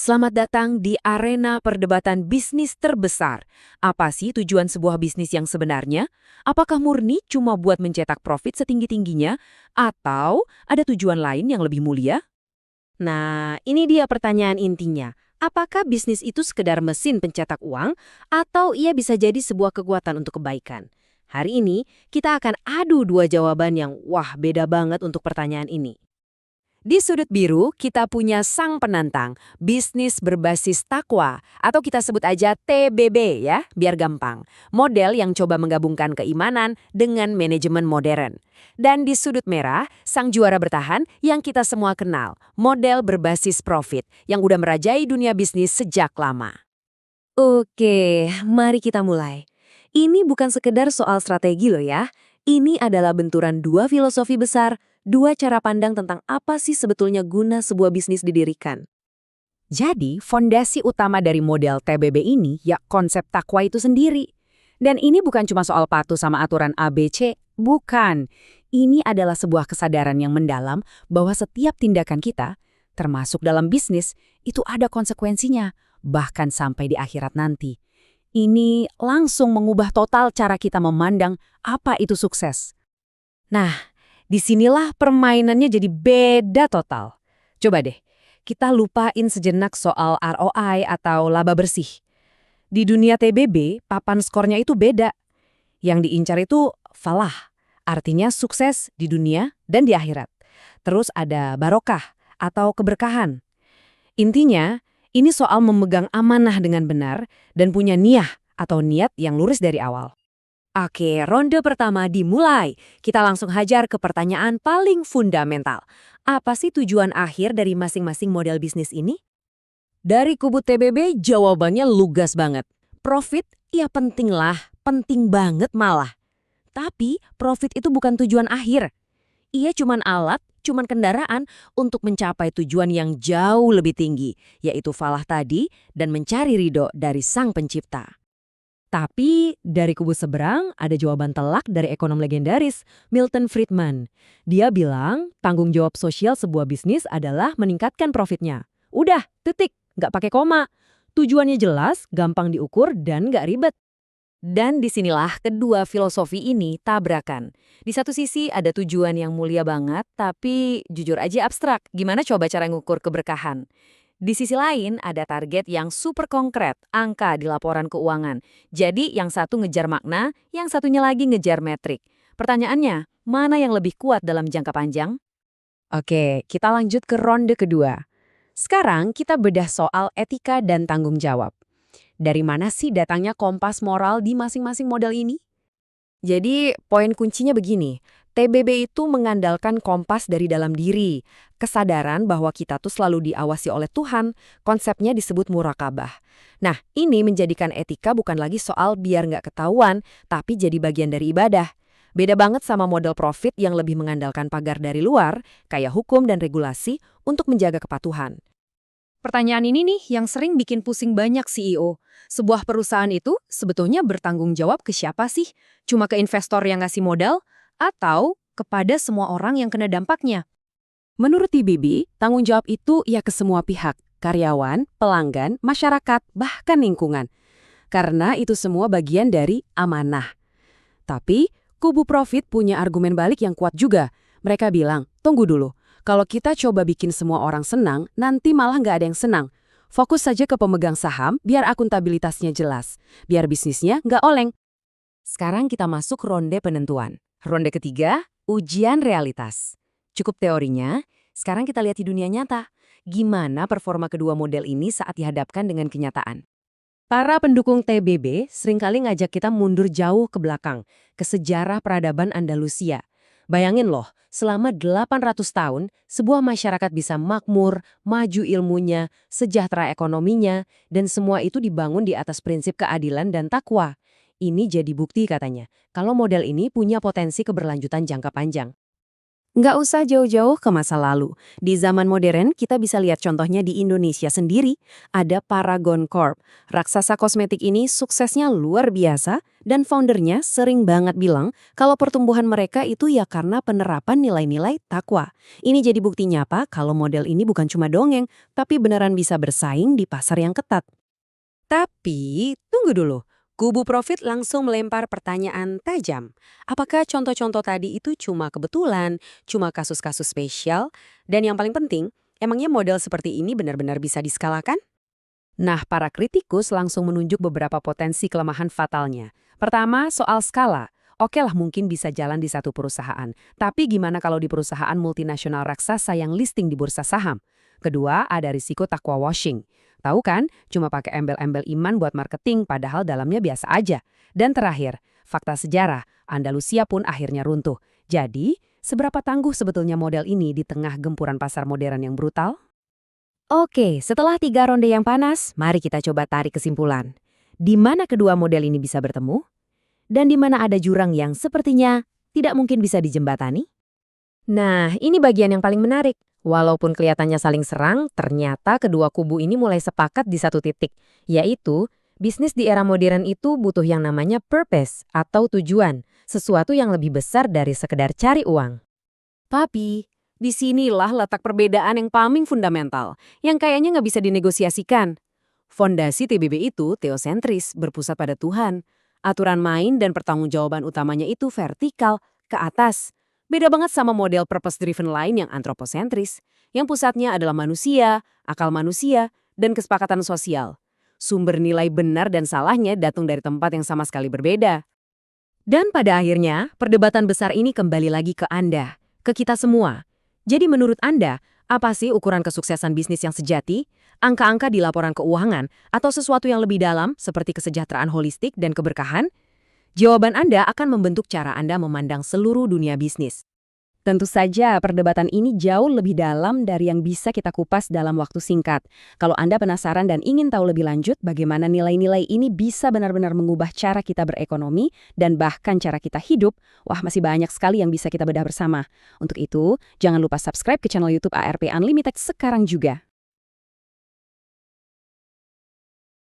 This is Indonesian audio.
Selamat datang di arena perdebatan bisnis terbesar. Apa sih tujuan sebuah bisnis yang sebenarnya? Apakah murni cuma buat mencetak profit setinggi-tingginya? Atau ada tujuan lain yang lebih mulia? Nah, ini dia pertanyaan intinya. Apakah bisnis itu sekedar mesin pencetak uang atau ia bisa jadi sebuah kekuatan untuk kebaikan? Hari ini, kita akan adu dua jawaban yang beda banget untuk pertanyaan ini. Di sudut biru, kita punya sang penantang, bisnis berbasis takwa, atau kita sebut aja TBB ya, biar gampang. Model yang coba menggabungkan keimanan dengan manajemen modern. Dan di sudut merah, sang juara bertahan yang kita semua kenal, model berbasis profit, yang udah merajai dunia bisnis sejak lama. Oke, mari kita mulai. Ini bukan sekedar soal strategi loh ya. Ini adalah benturan dua filosofi besar, dua cara pandang tentang apa sih sebetulnya guna sebuah bisnis didirikan. Jadi, fondasi utama dari model TBB ini ya konsep takwa itu sendiri. Dan ini bukan cuma soal patuh sama aturan ABC, bukan. Ini adalah sebuah kesadaran yang mendalam bahwa setiap tindakan kita, termasuk dalam bisnis, itu ada konsekuensinya, bahkan sampai di akhirat nanti. Ini langsung mengubah total cara kita memandang apa itu sukses. Nah, disinilah permainannya jadi beda total. Coba deh, kita lupain sejenak soal ROI atau laba bersih. Di dunia TBB, papan skornya itu beda. Yang diincar itu falah, artinya sukses di dunia dan di akhirat. Terus ada barokah atau keberkahan. Intinya, ini soal memegang amanah dengan benar dan punya niyah atau niat yang lurus dari awal. Oke, ronde pertama dimulai. Kita langsung hajar ke pertanyaan paling fundamental. Apa sih tujuan akhir dari masing-masing model bisnis ini? Dari kubu TBB, jawabannya lugas banget. Profit, ya penting lah, penting banget malah. Tapi, profit itu bukan tujuan akhir. Ia cuman alat, cuman kendaraan untuk mencapai tujuan yang jauh lebih tinggi, yaitu falah tadi dan mencari ridho dari sang pencipta. Tapi dari kubu seberang ada jawaban telak dari ekonom legendaris, Milton Friedman. Dia bilang tanggung jawab sosial sebuah bisnis adalah meningkatkan profitnya. Udah, titik, nggak pakai koma. Tujuannya jelas, gampang diukur, dan nggak ribet. Dan disinilah kedua filosofi ini tabrakan. Di satu sisi ada tujuan yang mulia banget, tapi jujur aja abstrak. Gimana coba cara ngukur keberkahan? Di sisi lain ada target yang super konkret, angka di laporan keuangan. Jadi yang satu ngejar makna, yang satunya lagi ngejar metrik. Pertanyaannya, mana yang lebih kuat dalam jangka panjang? Oke, kita lanjut ke ronde kedua. Sekarang kita bedah soal etika dan tanggung jawab. Dari mana sih datangnya kompas moral di masing-masing model ini? Jadi, poin kuncinya begini. TBB itu mengandalkan kompas dari dalam diri. Kesadaran bahwa kita tuh selalu diawasi oleh Tuhan, konsepnya disebut murakabah. Nah, ini menjadikan etika bukan lagi soal biar nggak ketahuan, tapi jadi bagian dari ibadah. Beda banget sama model profit yang lebih mengandalkan pagar dari luar, kayak hukum dan regulasi, untuk menjaga kepatuhan. Pertanyaan ini nih yang sering bikin pusing banyak CEO. Sebuah perusahaan itu sebetulnya bertanggung jawab ke siapa sih? Cuma ke investor yang ngasih modal? Atau kepada semua orang yang kena dampaknya? Menurut TBB, tanggung jawab itu ya ke semua pihak. Karyawan, pelanggan, masyarakat, bahkan lingkungan. Karena itu semua bagian dari amanah. Tapi, kubu profit punya argumen balik yang kuat juga. Mereka bilang, tunggu dulu. Kalau kita coba bikin semua orang senang, nanti malah nggak ada yang senang. Fokus saja ke pemegang saham, biar akuntabilitasnya jelas. Biar bisnisnya nggak oleng. Sekarang kita masuk ronde penentuan. Ronde ketiga, ujian realitas. Cukup teorinya, sekarang kita lihat di dunia nyata. Gimana performa kedua model ini saat dihadapkan dengan kenyataan? Para pendukung TBB seringkali ngajak kita mundur jauh ke belakang, ke sejarah peradaban Andalusia. Bayangin loh, selama 800 tahun, sebuah masyarakat bisa makmur, maju ilmunya, sejahtera ekonominya, dan semua itu dibangun di atas prinsip keadilan dan takwa. Ini jadi bukti katanya, kalau model ini punya potensi keberlanjutan jangka panjang. Nggak usah jauh-jauh ke masa lalu. Di zaman modern, kita bisa lihat contohnya di Indonesia sendiri. Ada Paragon Corp. Raksasa kosmetik ini suksesnya luar biasa, dan foundernya sering banget bilang kalau pertumbuhan mereka itu ya karena penerapan nilai-nilai takwa. Ini jadi bukti nyata kalau model ini bukan cuma dongeng, tapi beneran bisa bersaing di pasar yang ketat. Tapi, tunggu dulu. Kubu Profit langsung melempar pertanyaan tajam. Apakah contoh-contoh tadi itu cuma kebetulan, cuma kasus-kasus spesial? Dan yang paling penting, emangnya model seperti ini benar-benar bisa diskalakan? Nah, para kritikus langsung menunjuk beberapa potensi kelemahan fatalnya. Pertama, soal skala. Oke lah mungkin bisa jalan di satu perusahaan. Tapi gimana kalau di perusahaan multinasional raksasa yang listing di bursa saham? Kedua, ada risiko takwa washing. Tahu kan, cuma pakai embel-embel iman buat marketing padahal dalamnya biasa aja. Dan terakhir, fakta sejarah, Andalusia pun akhirnya runtuh. Jadi, seberapa tangguh sebetulnya model ini di tengah gempuran pasar modern yang brutal? Oke, setelah 3 ronde yang panas, mari kita coba tarik kesimpulan. Di mana kedua model ini bisa bertemu? Dan di mana ada jurang yang sepertinya tidak mungkin bisa dijembatani? Nah, ini bagian yang paling menarik. Walaupun kelihatannya saling serang, ternyata kedua kubu ini mulai sepakat di satu titik, yaitu bisnis di era modern itu butuh yang namanya purpose atau tujuan, sesuatu yang lebih besar dari sekedar cari uang. Tapi, disinilah letak perbedaan yang paling fundamental, yang kayaknya nggak bisa dinegosiasikan. Fondasi TBB itu teosentris, berpusat pada Tuhan. Aturan main dan pertanggungjawaban utamanya itu vertikal, ke atas. Beda banget sama model purpose-driven lain yang antroposentris, yang pusatnya adalah manusia, akal manusia, dan kesepakatan sosial. Sumber nilai benar dan salahnya datang dari tempat yang sama sekali berbeda. Dan pada akhirnya, perdebatan besar ini kembali lagi ke Anda, ke kita semua. Jadi menurut Anda, apa sih ukuran kesuksesan bisnis yang sejati? Angka-angka di laporan keuangan atau sesuatu yang lebih dalam seperti kesejahteraan holistik dan keberkahan? Jawaban Anda akan membentuk cara Anda memandang seluruh dunia bisnis. Tentu saja perdebatan ini jauh lebih dalam dari yang bisa kita kupas dalam waktu singkat. Kalau Anda penasaran dan ingin tahu lebih lanjut bagaimana nilai-nilai ini bisa benar-benar mengubah cara kita berekonomi dan bahkan cara kita hidup, wah masih banyak sekali yang bisa kita bedah bersama. Untuk itu, jangan lupa subscribe ke channel YouTube ARP Unlimited sekarang juga.